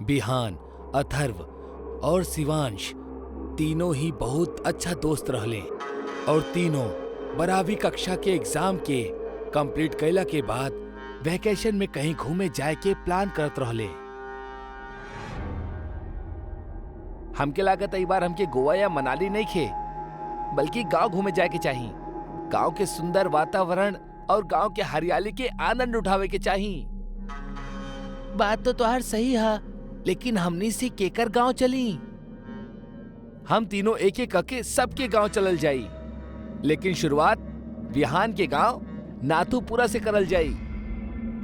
बिहान, अथर्व और शिवांश तीनों ही बहुत अच्छा दोस्त रहले और तीनों 12वीं कक्षा के एग्जाम के कंप्लीट कैला के बाद वैकेशन में कहीं घूमे जाए के प्लान करत रहले। हमके लागत ई बार हमके गोवा या मनाली नहीं खे बल्कि गांव घूमे जाए के चाहिए। गांव के सुंदर वातावरण और गांव के हरियाली के आनंद उठावे के चाहिए। बात तो तुहार सही है, लेकिन हमनी से केकर गांव चली? हम तीनों एक एक करके सबके गांव चलल जाई, लेकिन शुरुआत बिहान के गांव नाथूपुरा से करल जाई।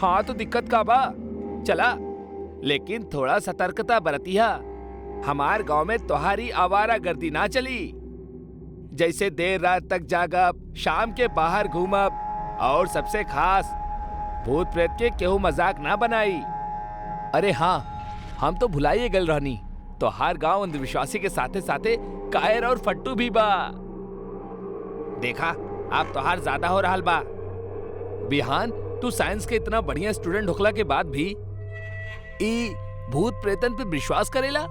हाँ तो दिक्कत का बा, चला, लेकिन थोड़ा सतर्कता बरतिया। हमार गांव में तुम्हारी आवारा गर्दी ना चली, जैसे देर रात तक जागब, शाम के बाहर घूमब और सबसे खास भूत प्रेत के केहू मजाक ना बनाई। अरे हाँ, हम तो भुलाइए गल रहनी, तो हर गांव अंधविश्वासी के साथे साथे कायर और फट्टू भी बा। देखा आप तो हार ज्यादा हो रहा बा। बिहान, तू साइंस के इतना बढ़िया स्टूडेंट होखला के बाद भी ई भूत प्रेतन पे विश्वास करेला।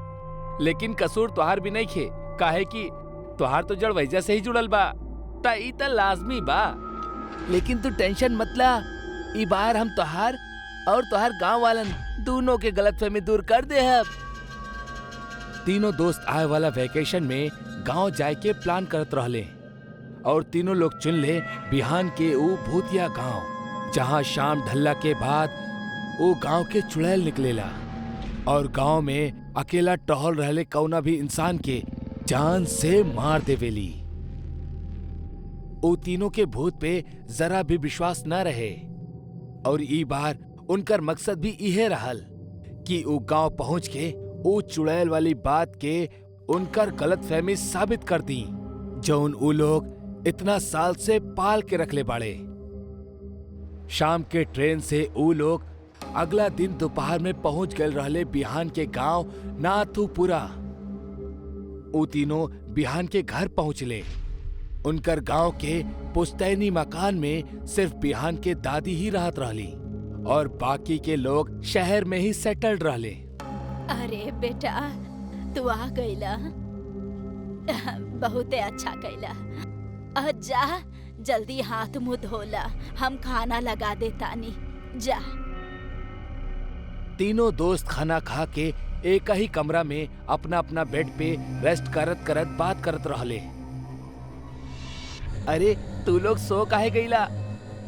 लेकिन कसूर तुहार भी नहीं खे, काहे कि तुहार तो जड़ वैजा से ही जुड़ल बा, ता ई त लाजमी बा। लेकिन तू टेंशन मत ला, ई बार हम तुहार और तुहार गांव वालन दोनों के गलतफहमी दूर कर दे। अब तीनों दोस्त आए वाला वैकेशन में गांव जाए के प्लान करत रहले और तीनों लोग चुन ले बिहान के ऊ भूतिया गांव, जहां शाम ढलला के बाद वो गांव के चुड़ैल निकलेला और गांव में अकेला टहल रहले कौना भी इंसान के जान से मार देवेली। वो तीनों के भूत पे जरा भी विश्वास न रहे और ई बार उनकर मकसद भी इहे रहल कि वो गांव पहुंच के वो चुड़ैल वाली बात के उनकर गलतफहमी साबित कर दी, जौन वो लोग इतना साल से पाल के रखले बाड़े। शाम के ट्रेन से वो लोग अगला दिन दोपहर में पहुंच गए रहले बिहान के गांव नाथूपुरा। वो तीनों बिहान के घर पहुंचले। उनकर गांव के पुश्तैनी मकान में सिर्फ बिहान के दादी ही रहत रहली और बाकी के लोग शहर में ही सेटल्ड रहले। अरे बेटा, तू आ गईला, बहुते अच्छा कैला। जा जल्दी हाथ मुंह धोला, हम खाना लगा दे तानी, जा। तीनों दोस्त खाना खा के एक ही कमरा में अपना अपना बेड पे रेस्ट करत करत बात करत रहले। अरे तू लोग सो काहे गईला?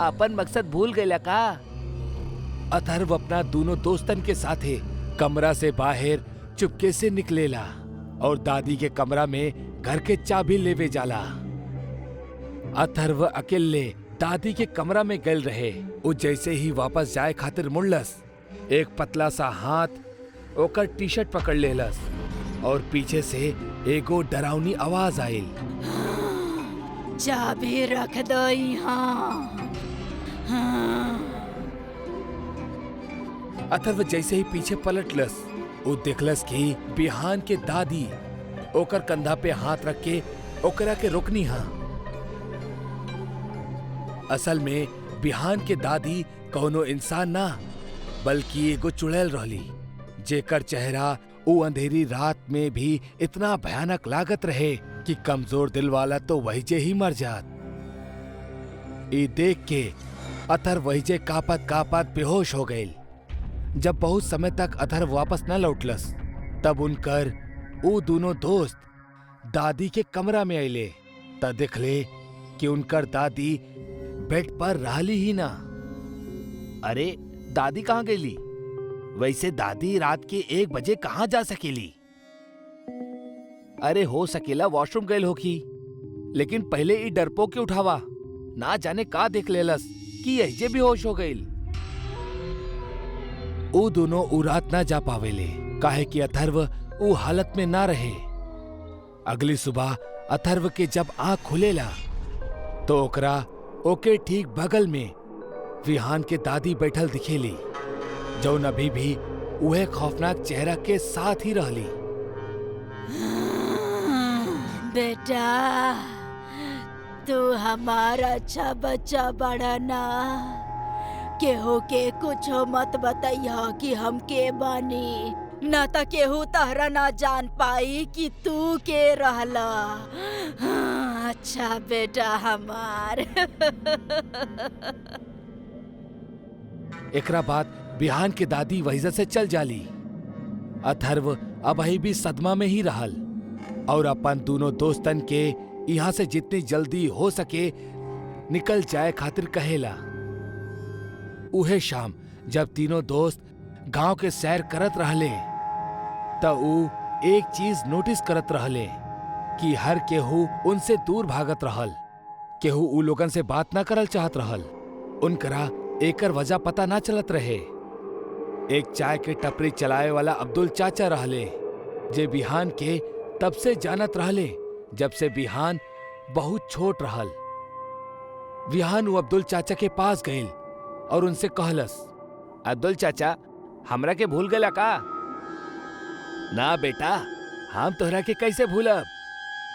अपन मकसद भूल गईला का? अथर्व अपना दोनों दोस्तन के साथे कमरा से बाहर चुपके से निकलेला और दादी के कमरा में घर के चाबी लेवे जाला। अथर्व अकेले दादी के कमरा में गल रहे। वो जैसे ही वापस जाए खातिर मुड़लस, एक पतला सा हाथ ओकर टी शर्ट पकड़ लेलस और पीछे से एगो डरावनी आवाज आइल। चाबी रख दो यहाँ। अथर्व जैसे ही पीछे पलटलस, वो देखलस कि बिहान के दादी ओकर कंधा पे हाथ रख के ओकरा के रोकनी हा। असल में बिहान के दादी कौनो इंसान ना बल्कि एगो चुड़ैल रहली, जेकर चेहरा वो अंधेरी रात में भी इतना भयानक लागत रहे कि कमजोर दिल वाला तो वहीजे ही मर जात। ये देख के अथर्व वहीजे कापत कापत बेहोश हो गए। जब बहुत समय तक अथर्व वापस न लौटलस, तब उनकर वो दोनों दोस्त दादी के कमरा में आइले। तब देखले कि उनकर दादी बेड पर रहली ही ना। अरे दादी कहाँ गईली? वैसे दादी रात के 1 बजे कहाँ जा सकेली? अरे हो सकेला वॉशरूम गए होखी, लेकिन पहले ई डरपोक के उठावा, ना जाने का देख लेलस कि यही भी होश हो गईल। वो दोनों उ रात ना जा पावेले, काहे कि अथर्व वो हालत में ना रहे। अगली सुबह अथर्व के जब आँख खुलेला तो ओकरा ओके ठीक बगल में विहान के दादी बैठल दिखेली, जौन अभी भी उहे खौफनाक चेहरा के साथ ही रहली। बेटा, तू हमारा अच्छा बच्चा बड़ा ना, केहू के कुछ मत बताइया कि हम के बानी। ना त केहू तहरा ना जान पाई कि तू के रहला। हाँ, अच्छा बेटा हमार। एकरा बाद बिहान के दादी वहीजा से चल जाली। अथर्व अबही भी सदमा में ही रहल और अपन दोनों दोस्तन के यहाँ से जितनी जल्दी हो सके निकल जाए खातिर कहेला। उहे शाम जब तीनों दोस्त गांव के सैर करत रहले त ऊ एक चीज नोटिस करत रहले कि हर केहू उनसे दूर भागत रहल। केहू ऊ लोगन से बात ना करल चाहत रहल। उनकरा एकर वजह पता ना चलत रहे। एक चाय के टपरी चलाए वाला अब्दुल चाचा रहले जे बिहान के तब से जानत रहले जब से बिहान बहुत छोट रहल। बिहान वो अब्दुल चाचा के पास गईल और उनसे कहलस, अब्दुल चाचा हमरा के भूल गला का? ना बेटा, हम तोहरा के कैसे भूलब?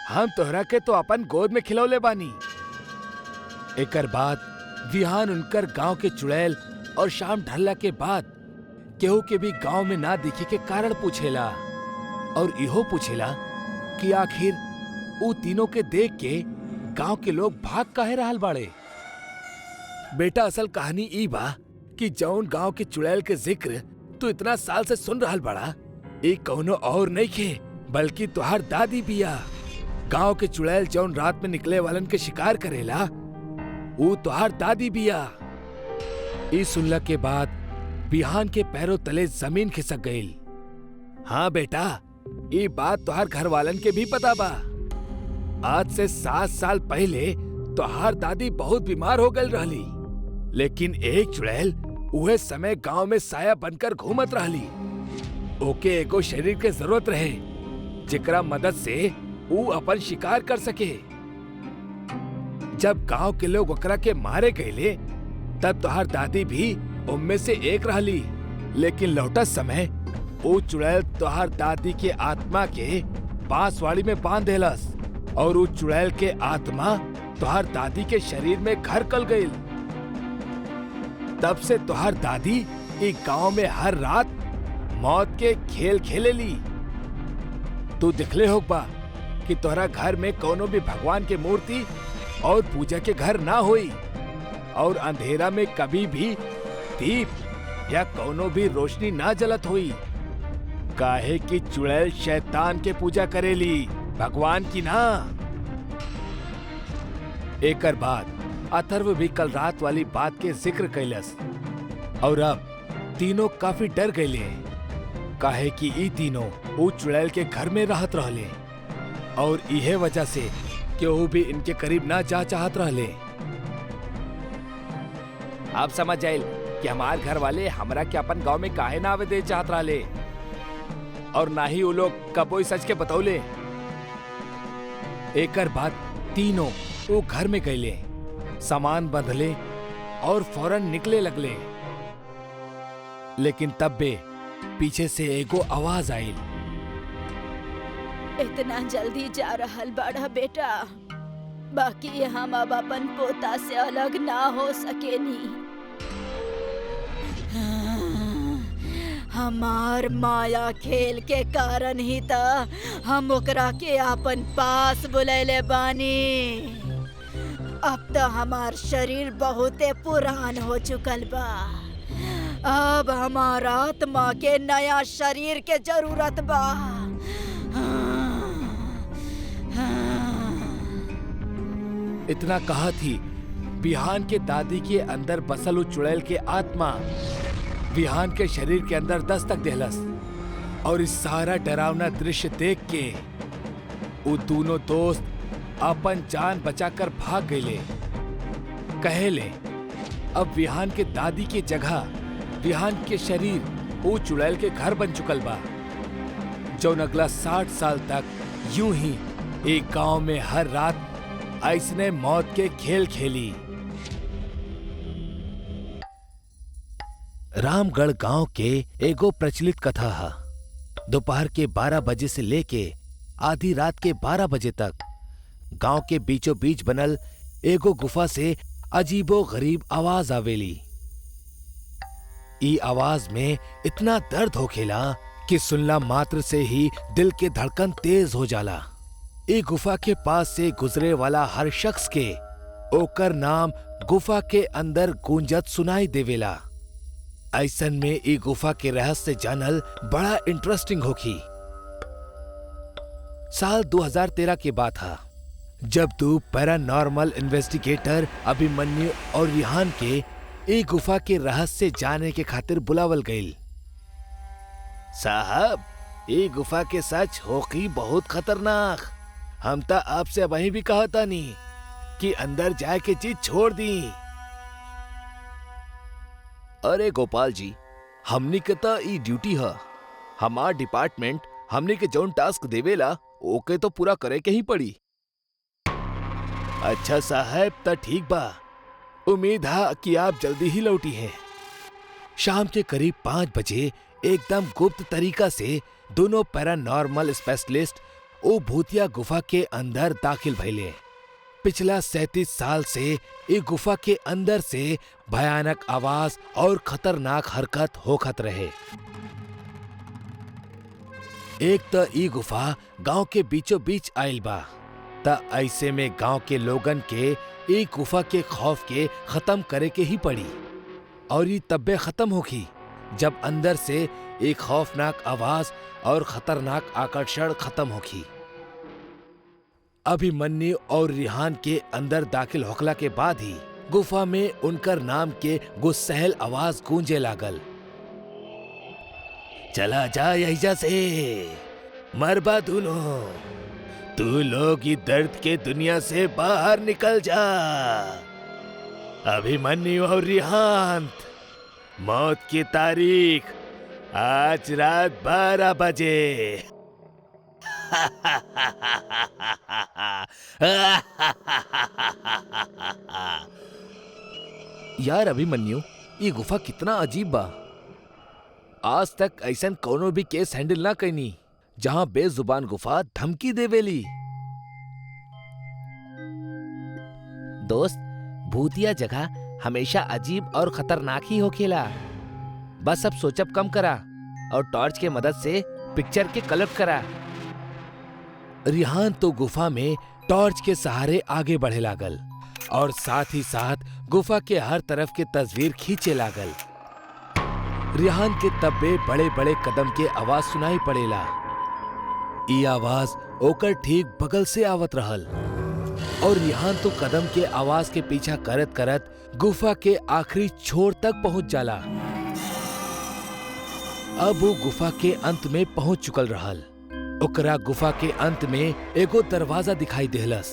हम तोहरा के तो अपन गोद में खिलौले बानी। एकर बाद विहान उनकर गांव के चुड़ैल और शाम ढलला के बाद केहू के भी गांव में ना दिखे के कारण पूछेला और इहो पूछेला कि आखिर ऊ तीनों के देख के गांव के लोग भाग काहे रहल बाड़े। बेटा असल कहानी ई बा कि जौन गांव के चुड़ैल के जिक्र तू इतना साल से सुन रहल बड़ा, ई कौनो और नहीं खे बल्कि तुहार दादी बिया। गांव के चुड़ैल जौन रात में निकले वालन के शिकार करेला ऊ तुहार दादी बिया। ई सुनला के बाद बिहान के पैरों तले जमीन खिसक गईल। हाँ बेटा, ई बात तुहार घर वालन के भी पता बा। आज से 7 साल पहले तुहार दादी बहुत बीमार हो गई रहली, लेकिन एक चुड़ैल उहे समय गांव में साया बनकर घूमत रहली। ओके एगो शरीर के जरूरत रहे जेकरा मदद से ऊ अपन शिकार कर सके। जब गांव के लोग ओकरा के मारे गए तब तुहार दादी भी उनमें से एक रहली, लेकिन लौटत समय वो चुड़ैल तुहार दादी के आत्मा के बांसवाड़ी में बांध देलस और वो चुड़ैल के आत्मा तुहार दादी के शरीर में घर कर गई। तब से तुहार दादी एक गांव में हर रात मौत के खेल खेलेली। तू दिखले होगा कि तोहरा घर में कोनो भी भगवान के मूर्ति और पूजा के घर ना होई और अंधेरा में कभी भी दीप या कोनो भी रोशनी ना जलत हुई। काहे कि चुड़ैल शैतान के पूजा करेली, भगवान की ना। एकर बाद अथर्व भी कल रात वाली बात के जिक्र कैलस और अब तीनों काफी डर गए। काहे कि ई तीनों वो चुड़ैल के घर में रहत रहले और इहे वजह से केहू भी इनके करीब ना जा चाहत रहले। आप समझ जाइल कि हमार घर वाले हमरा के अपन गांव में काहे ना आवे दे चाहत रहले और ना ही वो लोग कबोई सच के बतौले। एकर बाद तीनों वो घर में गईले, सामान बंधले और फौरन निकले लगले। लेकिन तब बे पीछे से एगो आवाज आइल, इतना जल्दी जा रहल बड़ा बेटा, बाकी हम अब अपन पोता से अलग ना हो सकेनी। हमार माया खेल के कारण ही त हम ओकरा के अपन पास बुलैले बानी। अब तो हमार शरीर बहुते पुरान हो चुकल बा। अब हमार आत्मा के नया शरीर के जरूरत बा। इतना कहा थी बिहान के दादी के अंदर बसल वो चुड़ैल के आत्मा बिहान के शरीर के अंदर दस्तक देहलस और इस सारा डरावना दृश्य देख के वो दोनों दोस्त अपन जान बचाकर भाग गए। कहेले अब बिहान के दादी के जगह बिहान के शरीर वो चुड़ैल के घर बन चुकल बा, जो अगला 60 साल तक यूं ही एक गांव में हर रात ऐसने मौत के खेल खेली। रामगढ़ गांव के एगो प्रचलित कथा है। दोपहर के 12 बजे से लेके आधी रात के 12 बजे तक गांव के बीचों बीच बनल एगो गुफा से अजीबो गरीब आवाज आवेली। ई आवाज में इतना दर्द होखेला कि सुनला मात्र से ही दिल के धड़कन तेज हो जाला। ए गुफा के पास से गुजरे वाला हर शख्स के ओकर नाम गुफा के अंदर गूंजत सुनाई देवेला। ऐसन में ए गुफा के रहस्य जानल बड़ा इंटरेस्टिंग होखी। साल 2013 के बात था, जब दो पैरानॉर्मल इन्वेस्टिगेटर अभिमन्यु और रिहान के ए गुफा के रहस्य जाने के खातिर बुलावल गईल। साहब, ए गुफा के सच होखी बहुत खतरनाक। हम तो आपसे वही भी कहा था नहीं कि अंदर जाए के चीज छोड़ दी। अरे गोपाल जी, हमनी के तो ई ड्यूटी है। हमार डिपार्टमेंट हमनी के जौन टास्क देवेला ओके तो पूरा करे के ही पड़ी। अच्छा साहब, तो ठीक बा। उम्मीद है कि आप जल्दी ही लौटी हैं। शाम के करीब 5 बजे एकदम गुप्त तरीका से दोनों पैरानॉर्मल स्पेशलिस्ट ओ भूतिया गुफा के अंदर दाखिल भइले। पिछला 37 साल से ये गुफा के अंदर से भयानक आवाज और खतरनाक हरकत होखत रहे। एक तो ई गुफा गांव के बीचों बीच आइल बा, त ऐसे में गांव के लोगन के ई गुफा के खौफ के खत्म करे के ही पड़ी। और ये तब्बे खत्म होगी जब अंदर से एक खौफनाक आवाज और खतरनाक आकर्षण खत्म होगी। अभिमन्यु और रिहान के अंदर दाखिल होखला के बाद ही गुफा में उनकर नाम के गुस्सैल आवाज गूंजे लागल। चला जा यहीं से, मरबा दोनों। तू लोग इस दर्द के दुनिया से बाहर निकल जा। अभिमन्यु और रिहान, मौत की तारीख आज रात 12 बजे। यार अभिमन्यु, ये गुफा कितना अजीब बा। आज तक ऐसन कोनो भी केस हैंडल ना कईनी जहां बेजुबान गुफा धमकी देवेली। दोस्त, भूतिया जगह हमेशा अजीब और खतरनाक ही होखेला। बस अब सोचब कम करा और टॉर्च के मदद से पिक्चर के कलेक्ट करा। रिहान तो गुफा में टॉर्च के सहारे आगे बढ़े लागल और साथ ही साथ गुफा के हर तरफ के तस्वीर खींचे लागल। रिहान के तब्बे बड़े बड़े कदम के आवाज सुनाई पड़ेला। ई आवाज ओकर ठीक बगल से आवत रहल और रिहान तो कदम के आवाज के पीछा करत करत गुफा के आखिरी छोर तक पहुंच जाला। अब वो गुफा के अंत में पहुंच चुकल रहल। ओकरा गुफा के अंत में एगो दरवाजा दिखाई देहलस।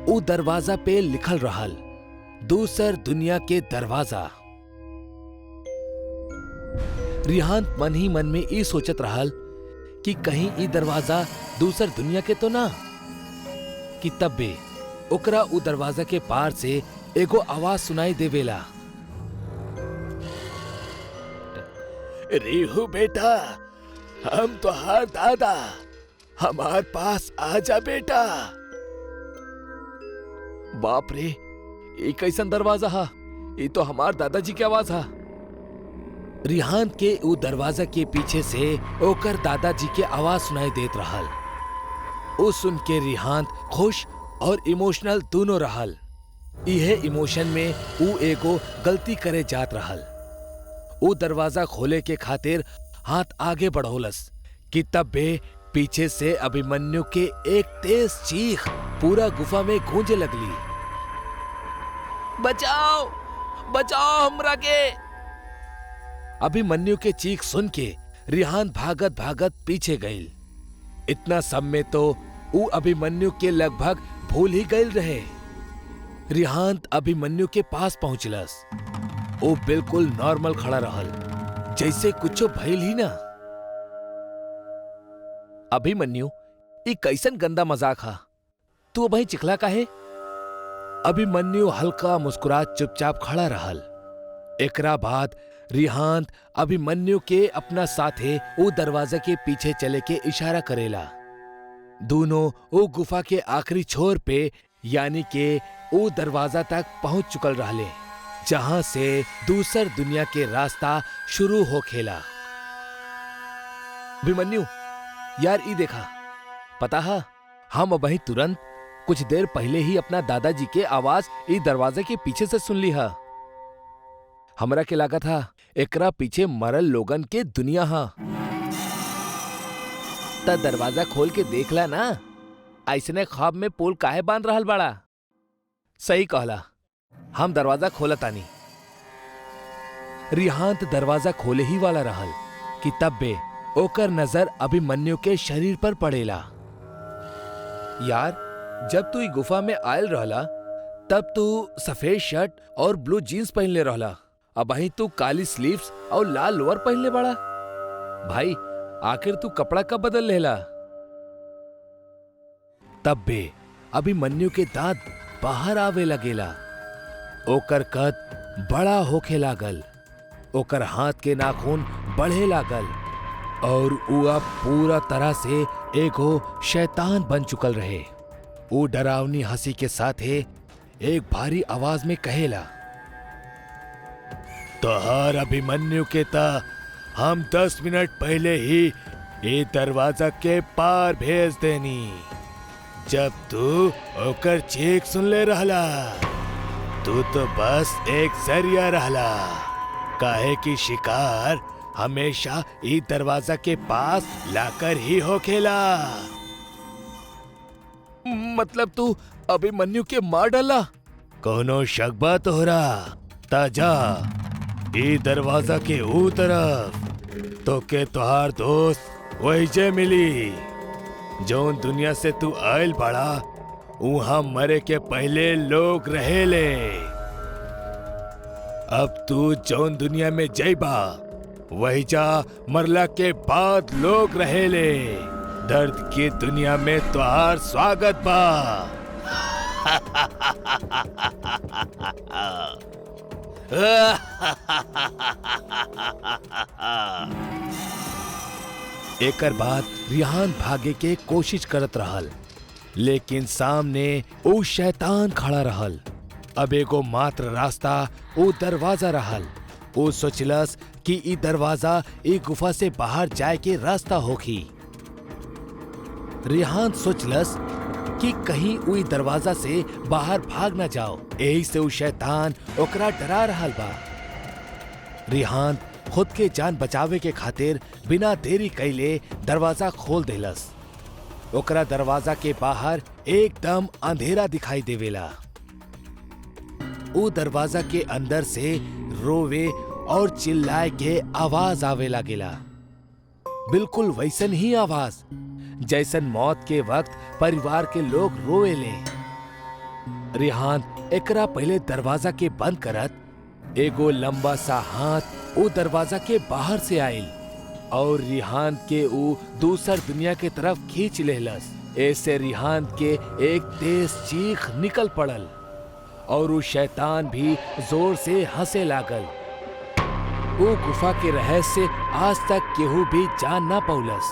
उ दरवाजा पे लिखल रहल, दूसर दुनिया के दरवाजा। रिहान मन ही मन में ई सोचत रहल कि कहीं ई दरवाजा दूसर दुनिया के तो ना। कि तब्बे ओकरा उ दरवाजा के पार से एगो आवाज सुनाई देवेला। रेहू बेटा, हम तो हार दादा, हमार पास आजा बेटा। बाप रे, ये कैसन दरवाजा हा? ये तो हमार दादाजी की आवाज हा। रिहान के उ दरवाजा के पीछे से ओकर दादाजी के आवाज सुनाई देत रहल। उ सुन के रिहान खुश और इमोशनल दोनों रहल। इहे इमोशन में उ एगो गलती करे जात रहल। उ दरवाजा खोले के खातिर हाथ आगे बढ़ौलस कि तब्बे पीछे से अभिमन्यु के एक तेज चीख पूरा गुफा में गूंजे लगली। बचाओ, बचाओ हमरा के। अभिमन्यु के चीख सुन के रिहान भागत भागत पीछे गईल। इतना सब में तो उ अभिमन्यु के लगभग भूल ही गईल रहे। रिहान अभिमन्यु के पास पहुंचलस। वो बिल्कुल नॉर्मल खड़ा रहल, जैसे कुछ भइल ही ना। अभिमन्यु, ये कैसन गंदा मजाक हा? तू वही चिखला काहे? अभिमन्यु हल्का मुस्कुरात चुपचाप खड़ा रहल। एकरा बाद रिहान अभिमन्यु के अपना साथे वो दरवाजा के पीछे चले के इशारा करेला। दोनों वो गुफा के आखिरी छोर पे यानी के वो दरवाजा तक पहुंच चुकल रहले, जहां से दूसर दुनिया के रास्ता शुरू हो खेला। अभिमन्यु, यार ई देखा, पता है हम अबही तुरंत कुछ देर पहले ही अपना दादाजी के आवाज ई दरवाजे के पीछे से सुन ली है। हमरा के लगा था एकरा पीछे मरल लोगन के दुनिया हा। त दरवाजा खोल के देखला ना, ऐसने ख्वाब में पोल काहे बांध रहल बाड़ा। सही कहला, हम दरवाजा खोला तानी। रिहांत दरवाजा खोले ही वाला रहल कि तब बे ओकर नजर अभिमन्यु के शरीर पर पड़ेला। यार, जब तू ई गुफा में आयल रहला तब तू सफेद शर्ट और ब्लू जीन्स पहनले रहला, अब वहीं तू काली स्लीव्स और लाल लोअर पहनले बड़ा। भाई, आखिर तू कपड़ा कब बदल लेला? तब बे अभिमन्यु के दांत बाहर आवे लगेला, ओकर कद बड़ा होखे लागल, ओकर हाथ के नाखून बढ़े लागल और ऊ अब पूरा तरह से एगो शैतान बन चुकल रहे। ऊ डरावनी हंसी के साथे एक भारी आवाज में कहेला, तोहार अभिमन्यु के ता हम 10 मिनट पहले ही ये दरवाजा के पार भेज देनी, जब तू ओकर चीख सुन ले रहला। तू तो बस एक जरिया रहला, काहे की शिकार हमेशा ई दरवाजा के पास लाकर ही होखेला। मतलब तू अभिमन्यु के मार डाला? कोनो शक बा तोहरा? ताजा ई दरवाजा के ऊ तरफ तो के तोहार दोस्त वही जे मिली जौन दुनिया से तू आयल बड़ा, वहां मरे के पहले लोग रहेले। अब तू जौन दुनिया में जइबा वही जा मरला के बाद लोग रहेले। दर्द की दुनिया में तोहार स्वागत बा। एकर बाद रिहान भागे के कोशिश करत रहल, लेकिन सामने ऊ शैतान खड़ा रहल। अब एगो मात्र रास्ता ऊ दरवाजा रहल। ऊ सोचलस कि ई दरवाजा ई गुफा से बाहर जाए के रास्ता होखी। रिहान सोचलस कि कहीं ऊ दरवाजा से बाहर भाग ना जाओ, यही से ऊ शैतान ओकरा डरा रहल बा। रिहान खुद के जान बचावे के खातिर बिना देरी कैले दरवाजा खोल देलस। ओकरा दरवाजा के बाहर एकदम अंधेरा दिखाई देवेला। ऊ दरवाजा के अंदर से रोवे और चिल्लाए के आवाज आवे लागेला, बिल्कुल वैसन ही आवाज जैसन मौत के वक्त परिवार के लोग रोवेले। रिहान एकरा पहले दरवाजा के बंद करत, एगो लंबा सा हाथ ऊ दरवाजा के बाहर से आयल और रिहान के ऊ दूसर दुनिया के तरफ खींच लेहलस। ऐसे रिहान के एक तेज चीख निकल पड़ल और ऊ शैतान भी जोर से हंसे लागल। ऊ गुफा के रहस्य आज तक केहू भी जान ना पौलस।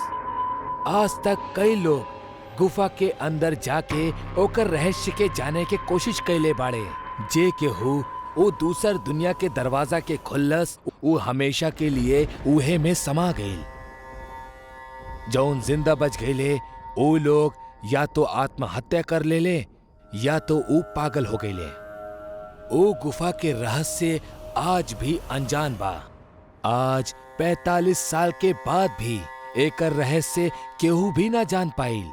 आज तक कई लोग गुफा के अंदर जाके ओकर रहस्य के जाने के कोशिश कैले बाड़े। जे केहू वो दूसर दुनिया के दरवाजा के खुल्लस, वो हमेशा के लिए उहे में समा गईल। जौन जिंदा बच गईले वो लोग या तो आत्महत्या कर लेले या तो वो पागल हो गईले। वो गुफा के रहस्य आज भी अनजान बा। आज 45 साल के बाद भी एकर रहस्य केहू भी ना जान पाइल।